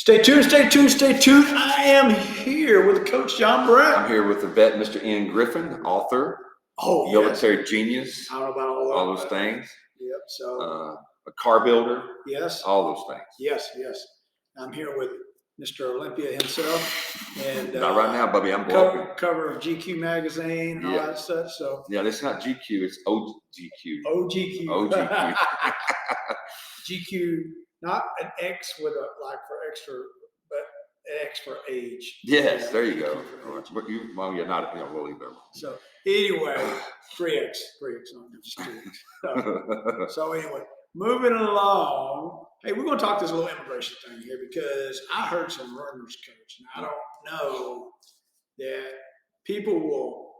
Stay tuned, stay tuned, stay tuned. I am here with Coach John Brown. I'm here with the vet, Mr. Ian Griffin, author, military genius, I don't know about all those things. Yep. So a car builder. Yes. All those things. Yes, yes. I'm here with Mr. Olympia himself, and not right now, Bubby. I'm blocking. Cover of GQ magazine and all that stuff. So yeah, it's not GQ. It's OGQ. OGQ. OGQ. GQ, not an X with a like for extra, but an X for age. Yes, there you go. Well, you're not. We'll leave there. So anyway, 3X, not just 2X. So anyway, moving along. Hey, we're going to talk this little immigration thing here because I heard some rumors, Coach, and I don't know that people will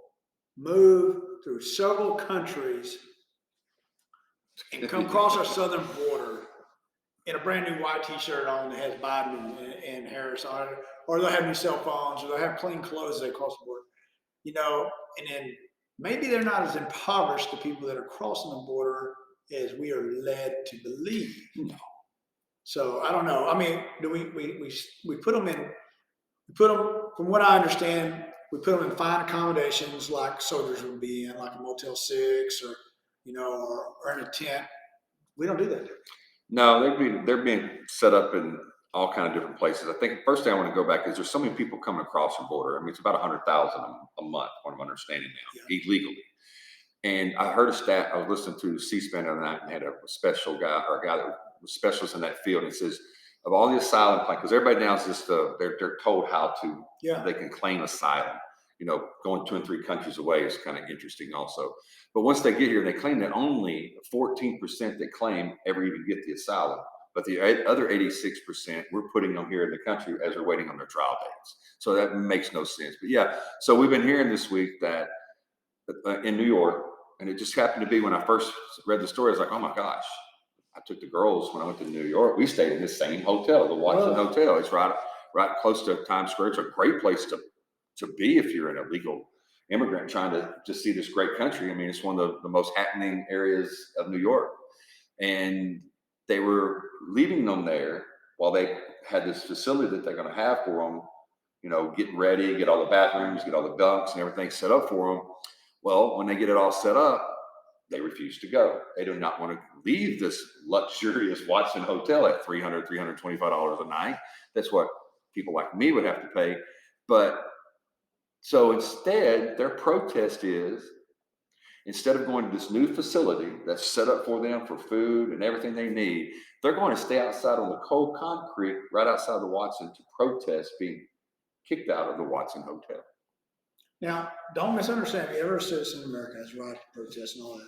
move through several countries and come across our southern border in a brand new white T-shirt on that has Biden and Harris on it, or they'll have new cell phones, or they'll have clean clothes as they cross the border, and then maybe they're not as impoverished, the people that are crossing the border, as we are led to believe. No. So I don't know. I mean, do we put them in? We put them, from what I understand, we put them in fine accommodations like soldiers would be in, like a Motel 6, or or in a tent. We don't do that. No, they're being set up in all kind of different places. I think the first thing I want to go back is there's so many people coming across the border. I mean, it's about 100,000 a month, what I'm understanding now, illegally. And I heard a stat. I was listening to C-SPAN the other night and had a special guy, or a guy that was specialist in that field. And it says, of all the asylum claims, because everybody now is just they're told how to they can claim asylum. Going 2 and 3 countries away is kind of interesting also. But once they get here, they claim that only 14% that claim ever even get the asylum. But the other 86%, we're putting them here in the country as they're waiting on their trial dates. So that makes no sense. But yeah, so we've been hearing this week that in New York, and it just happened to be when I first read the story, I was like, oh my gosh. I took the girls when I went to New York. We stayed in the same hotel, the Watson Hotel. It's right close to Times Square. It's a great place to be if you're an illegal immigrant trying to see this great country. I mean, it's one of the most happening areas of New York. And they were leaving them there while they had this facility that they're going to have for them, getting ready, get all the bathrooms, get all the bunks and everything set up for them. Well, when they get it all set up, they refuse to go. They do not want to leave this luxurious Watson Hotel at $300, $325 a night. That's what people like me would have to pay. But so instead, their protest is, instead of going to this new facility that's set up for them for food and everything they need, they're going to stay outside on the cold concrete right outside the Watson to protest being kicked out of the Watson Hotel. Now, don't misunderstand me. Every citizen in America has a right to protest and all that.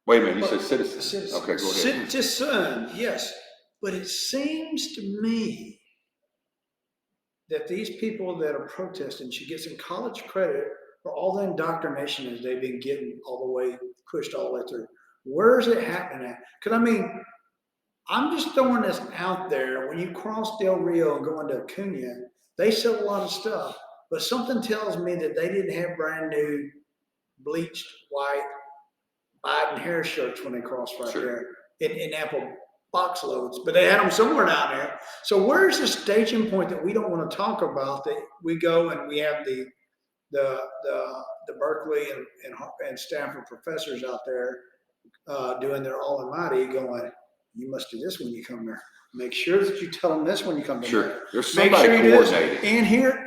Wait a minute, you said citizen. Okay, go ahead. Citizen, yes. But it seems to me that these people that are protesting should get some college credit for all the indoctrination as they've been getting all the way, pushed all the way through. Where is it happening at? Because, I mean, I'm just throwing this out there. When you cross Del Rio and go into Acuna, they sell a lot of stuff. But something tells me that they didn't have brand new bleached white Biden Harris shirts when they crossed there in Apple box loads, but they had them somewhere down there. So where's the staging point that we don't want to talk about, that we go and we have the Berkeley and Stanford professors out there doing their almighty going, you must do this when you come there. Make sure that you tell them this when you come to Sure. There's somebody coordinating. And here,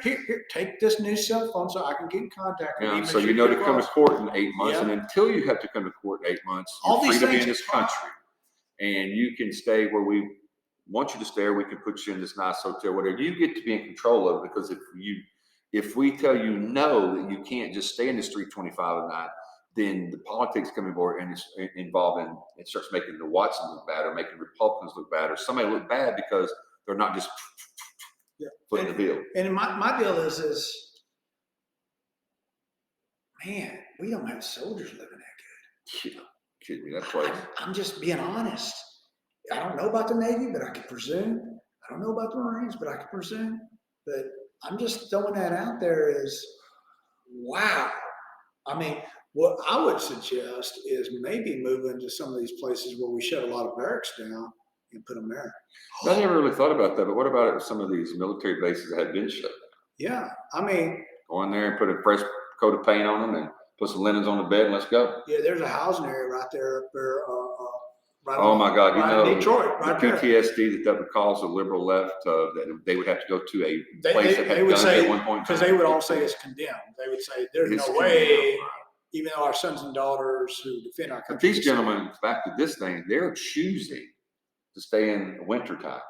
take this new cell phone so I can get in contact with you. So you know to come to court in 8 months, and until you have to come to court in 8 months, you're free to be in this country. And you can stay where we want you to stay, or we can put you in this nice hotel, whatever. You get to be in control of it, because if we tell you no, that you can't just stay in the street 25 a night, then the politics come involved, and it's involved in, it starts making the Watson look bad, or making Republicans look bad, or somebody look bad because they're not just footing the bill. And my deal is, man, we don't have soldiers living that good. Yeah, kidding me, that place. I'm just being honest. I don't know about the Navy, but I can presume. I don't know about the Marines, but I can presume. But I'm just throwing that out there as, wow. I mean, what I would suggest is maybe moving to some of these places where we shut a lot of barracks down and put them there. I never really thought about that, but what about it, some of these military bases that had been shut? Yeah, I mean, Go in there and put a fresh coat of paint on them and put some linens on the bed and let's go. yeah, there's a housing area right there, up there, right Oh on- my God, you right in know, Detroit, the right there. PTSD that would cause the liberal left, that they would have to go to a They, place they, that they had would guns say, at one point in because time. they would all say it's condemned. They would say, there's It's no condemned, way, right. even though our sons and daughters who defend our But country. these gentlemen, back to this thing, they're choosing to stay in wintertime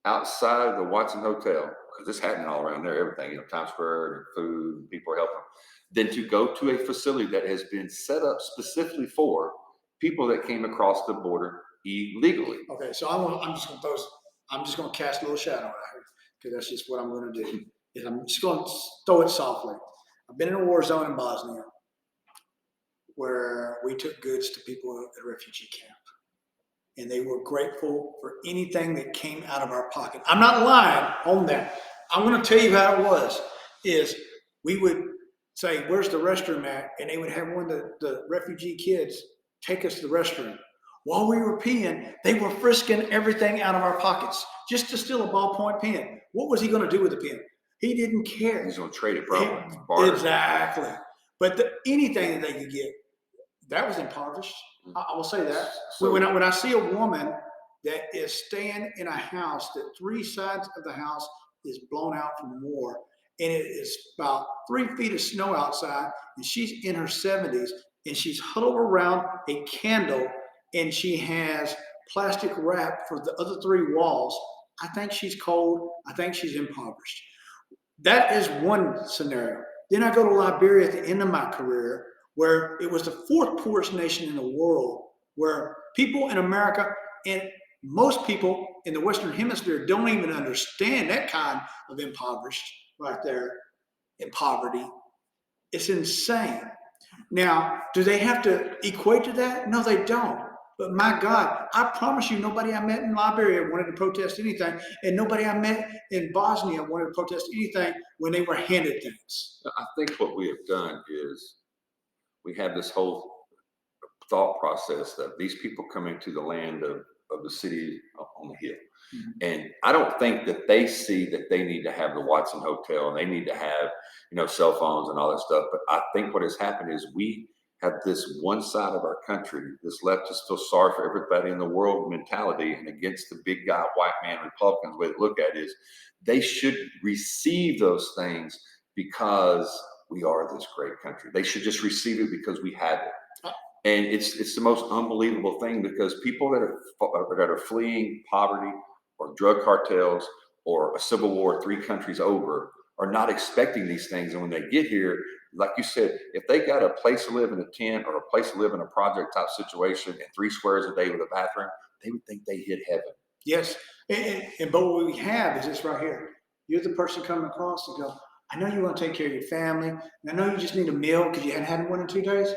outside of the Watson Hotel, because it's happening all around there, everything, you know, Times Square, food, people are helping, than to go to a facility that has been set up specifically for people that came across the border illegally. Okay, so I'm just gonna cast a little shadow out here, because that's just what I'm gonna do. Is I'm just gonna throw it softly. I've been in a war zone in Bosnia where we took goods to people at a refugee camp, and they were grateful for anything that came out of our pocket. I'm not lying on that. I'm gonna tell you how it was. Is we would say, "Where's the restroom at?" And they would have one of the refugee kids take us to the restroom. While we were peeing, they were frisking everything out of our pockets just to steal a ballpoint pen. What was he going to do with the pen? He didn't care. He's going to trade it probably. Barter. Exactly. But anything that they could get, that was impoverished. I will say that. So- when I see a woman that is staying in a house that 3 sides of the house is blown out from war, and it is about 3 feet of snow outside, and she's in her 70s, and she's huddled around a candle, and she has plastic wrap for the other 3 walls, I think she's cold. I think she's impoverished. That is one scenario. Then I go to Liberia at the end of my career, where it was the 4th poorest nation in the world, where people in America and most people in the Western Hemisphere don't even understand that kind of impoverished right there in poverty. It's insane. Now, do they have to equate to that? No, they don't. But my God, I promise you, nobody I met in Liberia wanted to protest anything, and nobody I met in Bosnia wanted to protest anything when they were handed things. I think what we have done is we have this whole thought process that these people coming to the land of the city on the hill. Mhm. And I don't think that they see that they need to have the Watson Hotel and they need to have, you know, cell phones and all that stuff. But I think what has happened is we have this one side of our country, this leftist feel sorry for everybody in the world mentality, and against the big guy, white man, Republicans, the way to look at it is they should receive those things because we are this great country. They should just receive it because we have it. And it's the most unbelievable thing, because people that are fleeing poverty or drug cartels or a civil war 3 countries over are not expecting these things. And when they get here, like you said, if they got a place to live in a tent or a place to live in a project type situation and 3 squares a day with a bathroom, they would think they hit heaven. Yes, but what we have is this right here. You're the person coming across and go, I know you want to take care of your family, and I know you just need a meal because you hadn't had one in 2 days,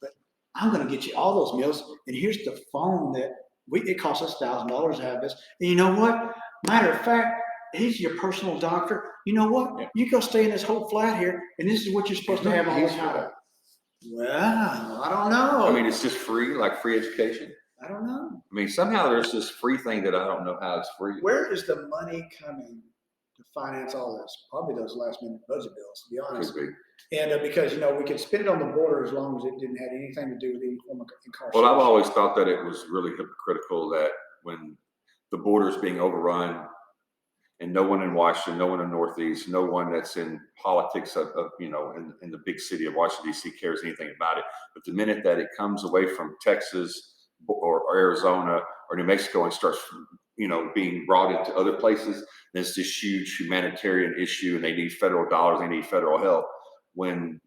but I'm going to get you all those meals. And here's the phone that it costs us $1,000 to have this. And you know what? Matter of fact, he's your personal doctor. You know what? Yeah. You go stay in this whole flat here, and this is what you're supposed to have all the time. Well, I don't know. I mean, it's just free, like free education. I don't know. I mean, somehow there's this free thing that I don't know how it's free. Where is the money coming to finance all this? Probably those last minute budget bills, to be honest. Could be. And because, we could spend it on the border as long as it didn't have anything to do with any form of incarceration. Well, I've always thought that it was really hypocritical that when the border is being overrun and no one in Washington, no one in Northeast, no one that's in politics of in the big city of Washington, D.C. cares anything about it. But the minute that it comes away from Texas or Arizona or New Mexico and starts, being brought into other places, there's this huge humanitarian issue and they need federal dollars, they need federal help, when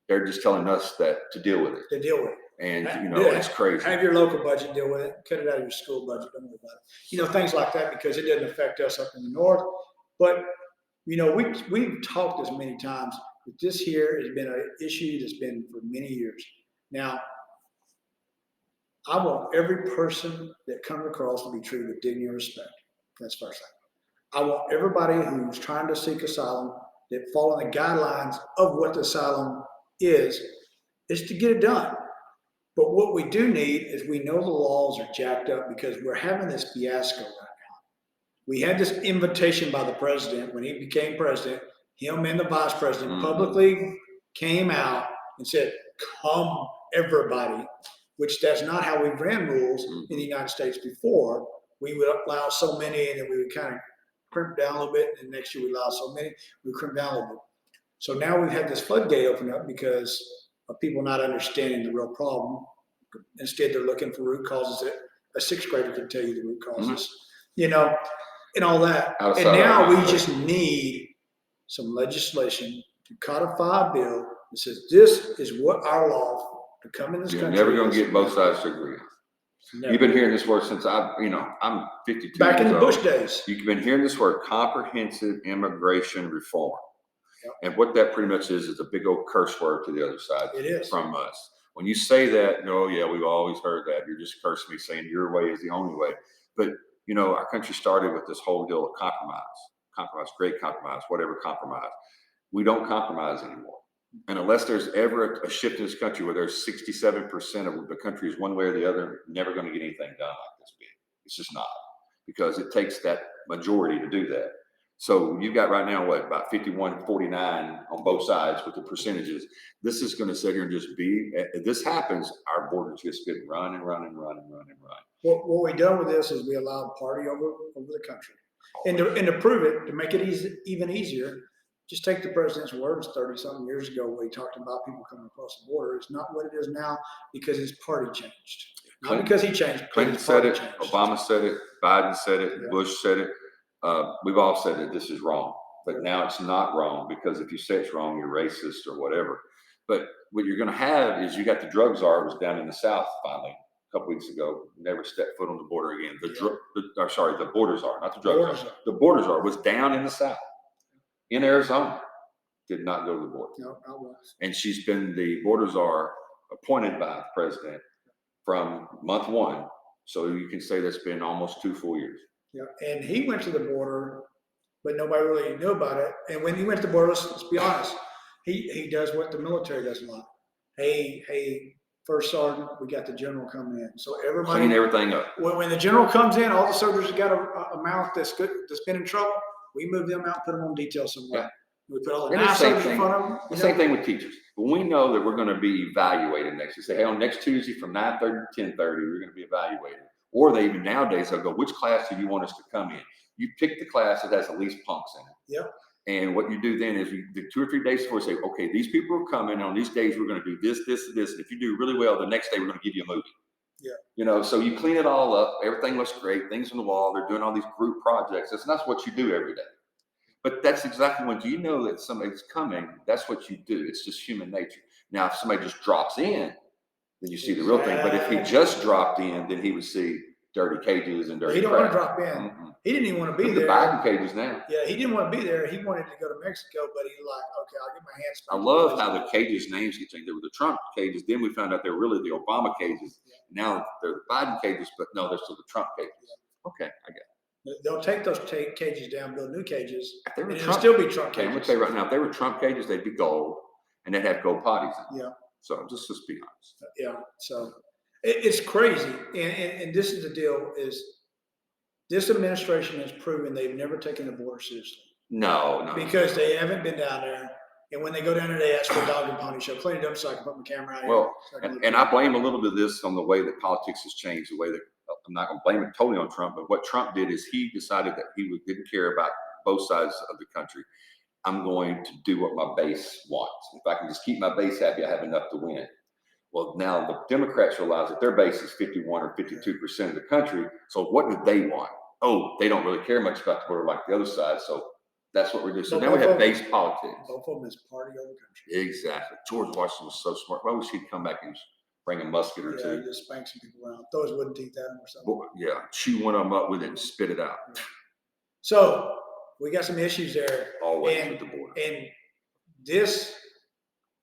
they're just telling us that to deal with it. To deal with it. And, Yeah. it's crazy. Have your local budget deal with it. Cut it out of your school budget. Don't worry about it. Things like that, because it doesn't affect us up in the north. But, we've talked this many times, but this here has been an issue that's been for many years. Now, I want every person that comes across to be treated with dignity and respect. That's the first thing. I want everybody who's trying to seek asylum that follow the guidelines of what the asylum is to get it done. But what we do need is we know the laws are jacked up because we're having this fiasco right now. We had this invitation by the president when he became president. Him and the vice president publicly came out and said, "Come, everybody," which that's not how we ran rules in the United States before. We would allow so many, and then we would kind of crimp down a little bit, and next year we allow so many, we crimp down a little bit. So now we've had this floodgate open up because of people not understanding the real problem. Instead, they're looking for root causes that a sixth grader can tell you the root causes, and all that. Outside and now we of just need some legislation to codify a bill that says this is what our law to come in this You're country. never going to get both sides to agree. Never. You've been hearing this word since I'm 52 Back in years the old. Bush days. You've been hearing this word, comprehensive immigration reform. Yep. And what that pretty much is a big old curse word to the other side. It is. From us. When you say that, no, yeah, we've always heard that. You're just cursing me saying your way is the only way. But, our country started with this whole deal of compromise, great compromise, whatever compromise. We don't compromise anymore. And unless there's ever a shift in this country where there's 67% of the country is one way or the other, never going to get anything done like this big. It's just not, because it takes that majority to do that. So you've got right now, about 51-49 on both sides with the percentages. This is going to sit here and just be, if this happens, our borders just get run and run and run and run and run. What we've done with this is we allowed party over the country. And to prove it, to make it even easier, just take the president's words 30-something years ago where he talked about people coming across the border. It's not what it is now because his party changed. Not because he changed. Clinton said it, Obama said it, Biden said it, Yeah. Bush said it. We've all said that this is wrong, but now it's not wrong, because if you say it's wrong, you're racist or whatever. But what you're going to have is you got the drug czar was down in the South finally a couple weeks ago, never stepped foot on the border again. The border czar, not the drug czar. The border czar was down in the South, in Arizona, did not go to the border. No, I was. And she's been the border czar appointed by the president from month one. So you can say that's been almost 2 full years. Yeah, and he went to the border, but nobody really knew about it. And when he went to the border, let's be honest, he does what the military does a lot. Hey, first sergeant, we got the general coming in. So everybody Clean everything up. When the general comes in, all the soldiers have got a mouth that's been in trouble. We move them out, put them on detail somewhere. Yeah. We put all the And the nice same soldiers in thing- front of them. The same thing with teachers. When we know that we're going to be evaluated next, you say, hey, on next Tuesday from 9:30 to 10:30, we're going to be evaluated. Or they even nowadays, they'll go, which class do you want us to come in? You pick the class that has the least punks in it. Yep. And what you do then is you do 2 or 3 days before, say, okay, these people are coming. On these days, we're going to do this, this, and this. And if you do really well, the next day, we're going to give you a movie. Yeah. So you clean it all up. Everything looks great. Things on the wall. They're doing all these group projects. That's what you do every day. But that's exactly when you know that somebody's coming. That's what you do. It's just human nature. Now, if somebody just drops in, then you see the real thing. But if he just dropped in, then he would see dirty cages and dirty He don't want to drop in. Mm-mm. He didn't even want to be Look at there. the Biden cages now. Yeah, he didn't want to be there. He wanted to go to Mexico, but he's like, okay, I'll get my hands. I love how the cages names get changed. They were the Trump cages. Then we found out they're really the Obama cages. Now they're the Biden cages, but no, they're still the Trump cages. Okay, I get it. They'll take those cages down, build new cages, If they were and it'll Trump, still be Trump okay, I'm gonna cages. tell you right now, if they were Trump cages, they'd be gold, and they'd have gold potties in them. Yeah. So just be honest. Yeah, so it's crazy, and this is the deal: is this administration has proven they've never taken the border seriously No. because they haven't been down there, and when they go down there, they ask for a dog and pony show. Clean it up so I can put my camera out here. Well, so I can look and at I blame a little bit of this on the way that politics has changed, the way that I'm not going to blame it totally on Trump, but what Trump did is he decided that he didn't care about both sides of the country. I'm going to do what my base wants. If I can just keep my base happy, I have enough to win. Well, now the Democrats realize that their base is 51 or 52% of the country. So what do they want? Oh, they don't really care much about the border like the other side. So that's what we're doing. So now we have base politics. Both of them is party over country. Exactly. George Washington was so smart. Why wish he'd come back and bring a musket or Yeah, two? just spank some people around, throw his wooden teeth at them or something. Boy, yeah, chew one of them up with it and spit it out. So we got some issues there, Always with the border. and this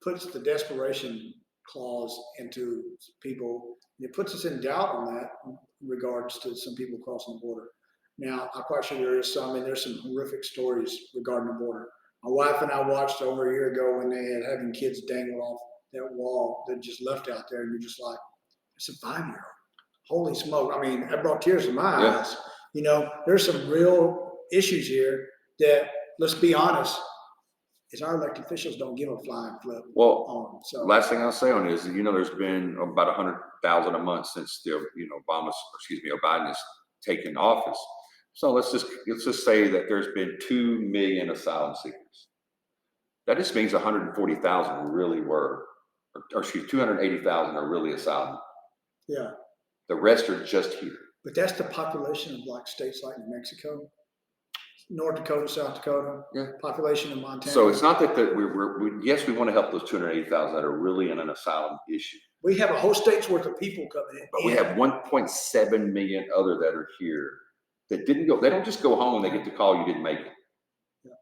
puts the desperation clause into people. It puts us in doubt on that in regards to some people crossing the border. Now, I'm quite sure there is some, and there's some horrific stories regarding the border. My wife and I watched over a year ago when they had having kids dangle off that wall that just left out there, and you're just like, It's a 5-year-old. Holy smoke. I mean, that brought tears to my Yeah. eyes. You know, there's some real issues here that, let's be honest, is our elected officials don't give a flying flip Well, on. So last thing I'll say on this is, there's been about 100,000 a month since Biden has taken office. So let's just say that there's been 2 million asylum seekers. That just means 140,000 really were, or 280,000 are really asylum. yeah, The rest are just here. but that's the population of like states like New Mexico, North Dakota, South Dakota, Yeah. population of Montana. So it's not that yes, we want to help those 280,000 that are really in an asylum issue. We have a whole state's worth of people coming in. But we have 1.7 million other that are here that didn't go. They don't just go home and they get the call you didn't make it. Yeah.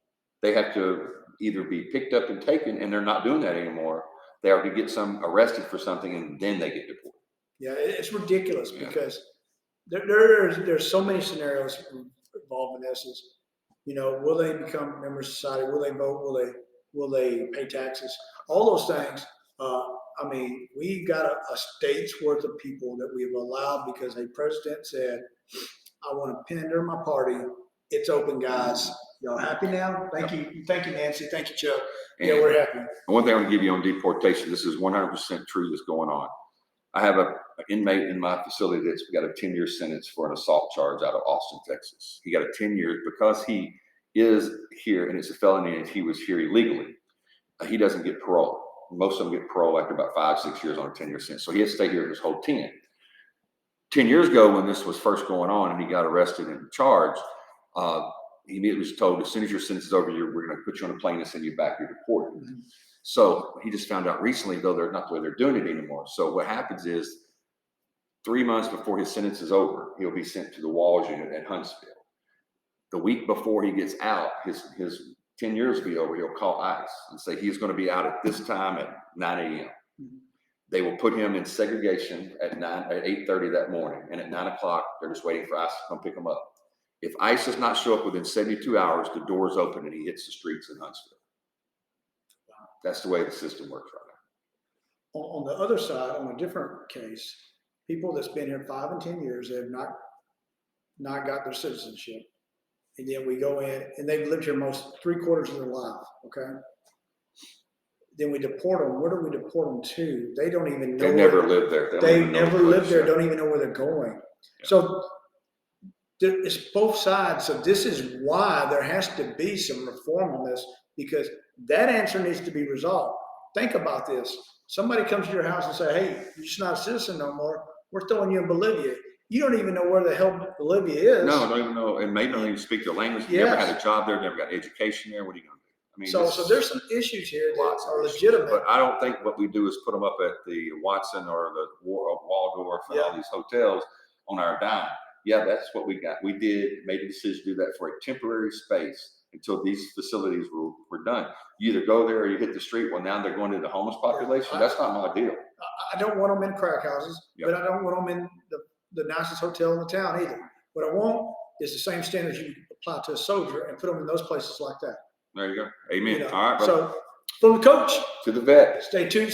They have to either be picked up and taken, and they're not doing that anymore. They have to get some arrested for something, and then they get deported. Yeah, it's ridiculous Yeah. because there's so many scenarios involved in this. Is, will they become members of society? Will they vote? Will they pay taxes? All those things. I mean, we got a state's worth of people that we've allowed because a president said, I want to pander my party. It's open, guys. Y'all happy now? Thank you, Nancy. Thank you, Chuck. Yeah, And we're happy. one thing I'm going to give you on deportation, this is 100% true that's going on. I have an inmate in my facility that's got a 10-year sentence for an assault charge out of Austin, Texas. He got a 10 years because he is here and it's a felony and he was here illegally. He doesn't get parole. Most of them get parole after about 5-6 years on a 10-year sentence. So he has to stay here his whole 10. 10 years ago, when this was first going on and he got arrested and charged, he was told, as soon as your sentence is over, we're going to put you on a plane and send you back. You're deported. Mm-hmm. So he just found out recently, though, they're not the way they're doing it anymore. So what happens is 3 months before his sentence is over, he'll be sent to the Walls unit at Huntsville. The week before he gets out, his 10 years will be over. He'll call ICE and say he's going to be out at this time at 9 a.m. Mm-hmm. They will put him in segregation at 8:30 that morning. And at 9 o'clock, they're just waiting for ICE to come pick him up. If ICE does not show up within 72 hours, the doors open and he hits the streets in Huntsville. That's the way the system works right now. On the other side, on a different case, people that's been here 5 and 10 years, they have not got their citizenship. And then we go in and they've lived here most 3/4 of their life. Okay. Then we deport them. Where do we deport them to? They don't even know. They never lived there. They never lived there. Don't even know where they're going. Yeah. So it's both sides. So this is why there has to be some reform on this, because that answer needs to be resolved. Think about this. Somebody comes to your house and say, hey, you're just not a citizen no more. We're throwing you in Bolivia. You don't even know where the hell Bolivia is. No, I don't even know. And maybe don't even speak their language. You never had a job there, never got education there. What are you going to do? I mean, so there's some issues here that are legitimate. But I don't think what we do is put them up at the Watson or the Waldorf and all these hotels on our dime. Yeah, that's what we got. We made a decision to do that for a temporary space until these facilities were done. You either go there or you hit the street. Well, now they're going to the homeless population. That's not my deal. I don't want them in crack houses, but I don't want them in the nicest hotel in the town either. What I want is the same standards you apply to a soldier and put them in those places like that. There you go. Amen. All right, brother. So from the coach to the vet. Stay tuned.